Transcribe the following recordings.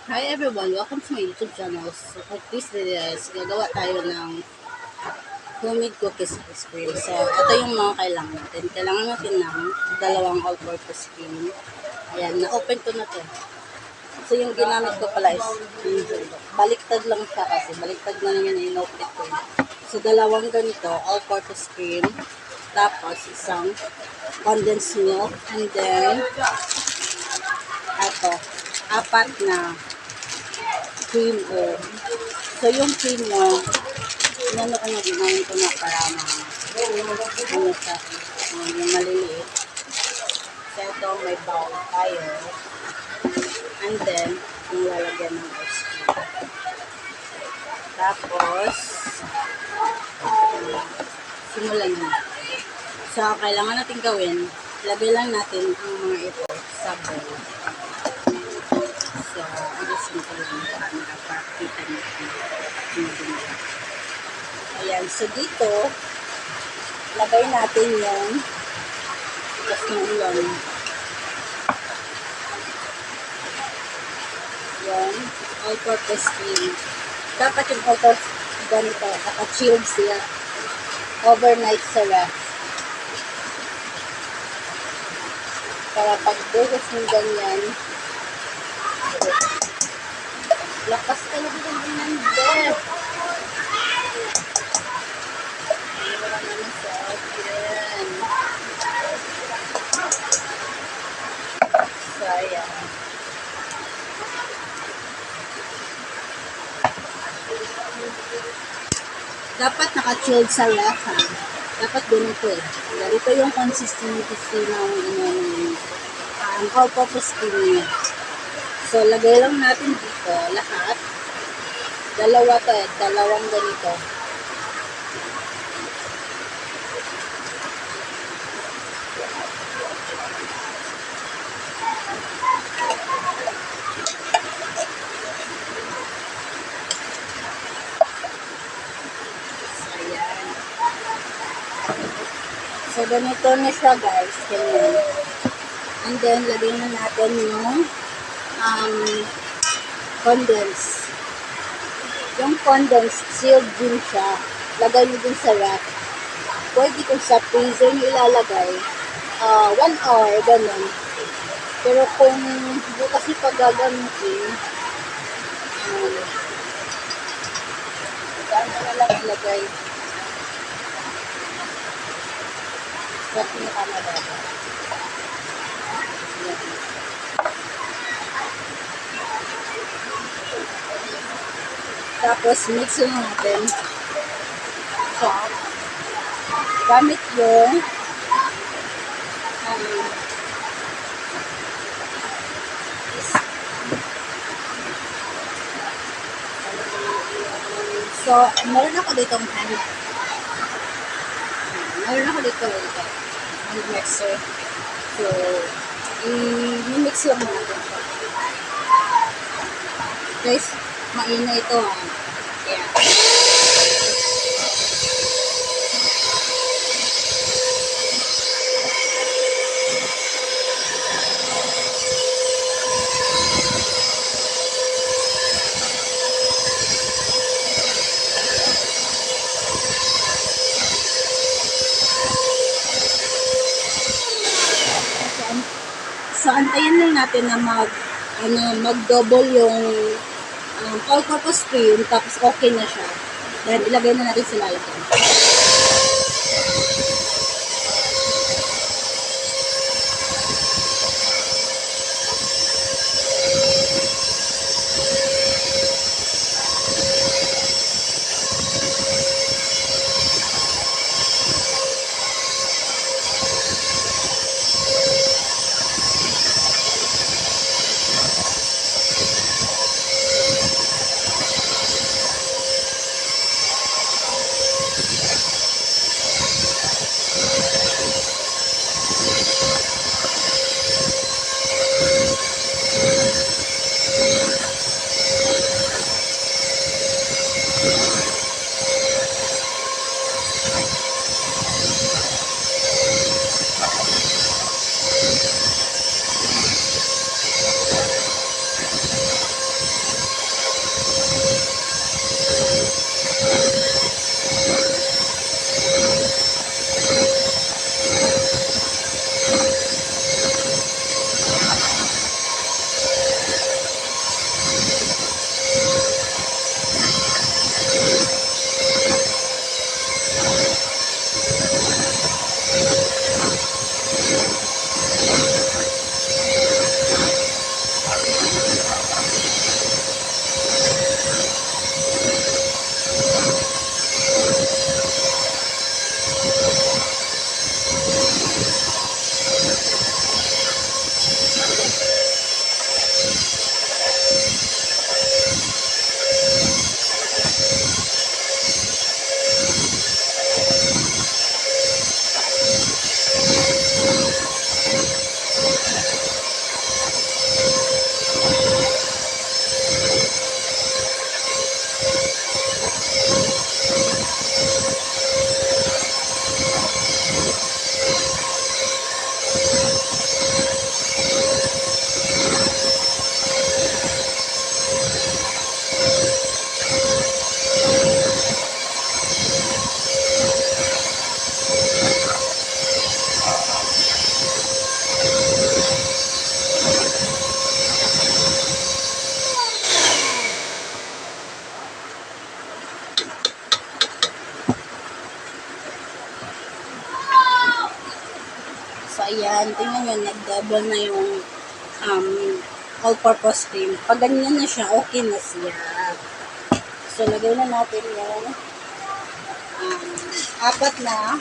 Hi everyone! Welcome to my YouTube channel. So for this video is gagawa tayo ng homemade cookies ice cream. So ito yung mga kailangan natin. Kailangan natin ng dalawang all-purpose cream. Ayan, na-open ko na to. So yung ginamit ko pala is baliktad lang siya kasi. Baliktad na lang yun, in-open ko yun. So dalawang ganito, all-purpose cream. Tapos isang condensed milk. And then ito, apat na cream o. So, yung cream mo, inano ko na, ginahin ko na para ano siya, yung maliliit. So, ito, may bowl tayo. And then, yung lalagyan ng ice cream. Tapos, simulan nyo. So, kailangan natin gawin, lagay lang natin ang mga ito sa bowl. So, alisin ko lang para makapakita natin. Ayan. So, dito, lagay natin yung gas ng ulan. Yan. All-purpose cream. Dapat yung all-purpose ganito. Naka-chilled siya. Overnight sa ref. Para pag buhos ng ganyan, lakas talaga ng ganyan, Beth. Wala naman sa akin. So, ayan. Dapat naka-chilled sa ref, ha? Dapat ganito eh. Ganito yung consistency ng all-purpose cream niya. So, lagay lang natin dito lahat. Dalawa to eh. Dalawang ganito. So, ganito na siya guys. Ganyan. And then, lagay na natin yung condensed. Yung condensed, sealed din siya. Lagay nyo din sa rack. Pwede kung sa freezer nyo ilalagay, 1 hour, ganun. Pero kung hindi kasi pag-gagamitin, gano'n na lang ilagay. So, pinakamaganda. Tapos, mix lang natin. So, gamit yung so, meron ako dito hand mixer. So, i-mix lang natin. Guys, maingay ito ha. Ayan. So, antayin lang natin na mag-double yung all-purpose cream, tapos okay na siya. Then, ilagay na natin sa lalagyan. So, ayan, tingnan nyo, nag-double na yung all-purpose cream. Pag ganyan na siya, okay na siya. So, lagay na natin yung apat na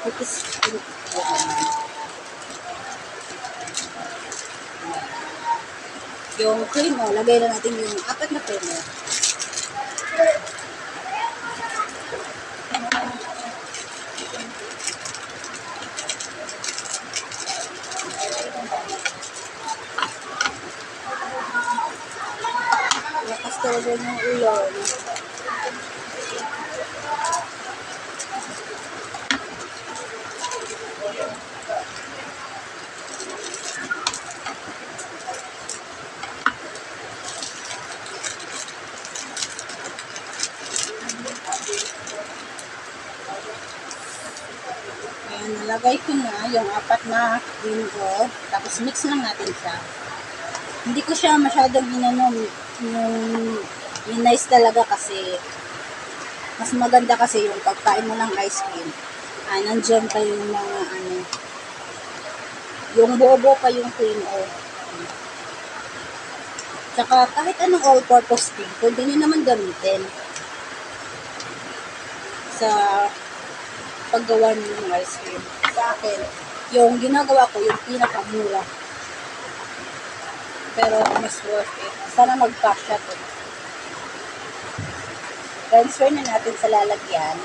cookies cream. Yung cream, lagay na natin yung apat na cream. Lakas talaga yung ulan. Ayan, nalagay ko na yung apat na cream ko. Tapos mix lang natin siya. Hindi ko siya masyadong inanom. Yung nice talaga kasi mas maganda kasi yung pagkain mo ng ice cream. Nandiyan pa yung mga yung bobo pa yung cream Tsaka kahit anong all-purpose cream, pwede nyo naman gamitin sa paggawa nyo ng ice cream. Sa akin, yung ginagawa ko, yung pinakamura. Pero mas worth it. Sana mag-pack siya to. Transfer na natin sa lalagyan.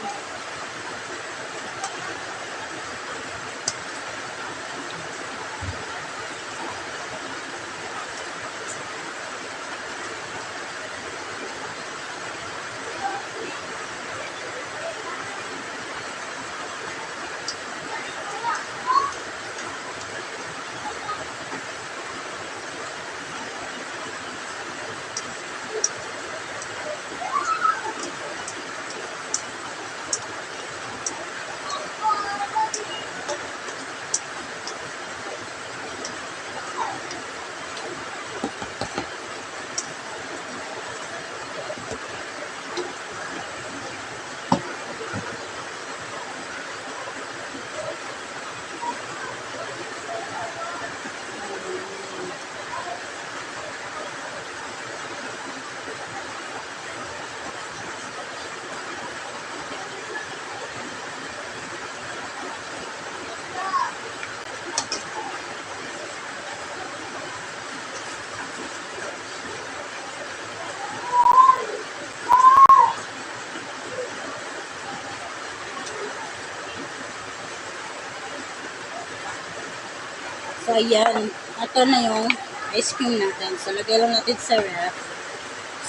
So, ayan. Ito na yung ice cream natin. So, lagay lang natin sa ref.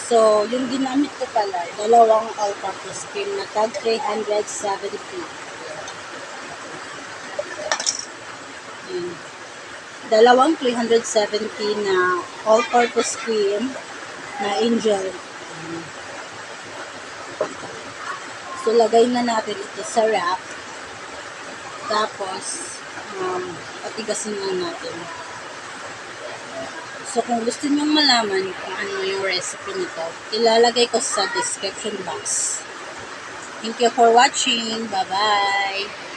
So, yung ginamit ko pala, dalawang all-purpose cream na tag 370. Ayan. Dalawang 370 na all-purpose cream na Angel. So, lagay na natin ito sa wrap. Tapos, patigasin lang natin. So, kung gusto nyong malaman kung ano yung recipe nito, ilalagay ko sa description box. Thank you for watching. Bye-bye!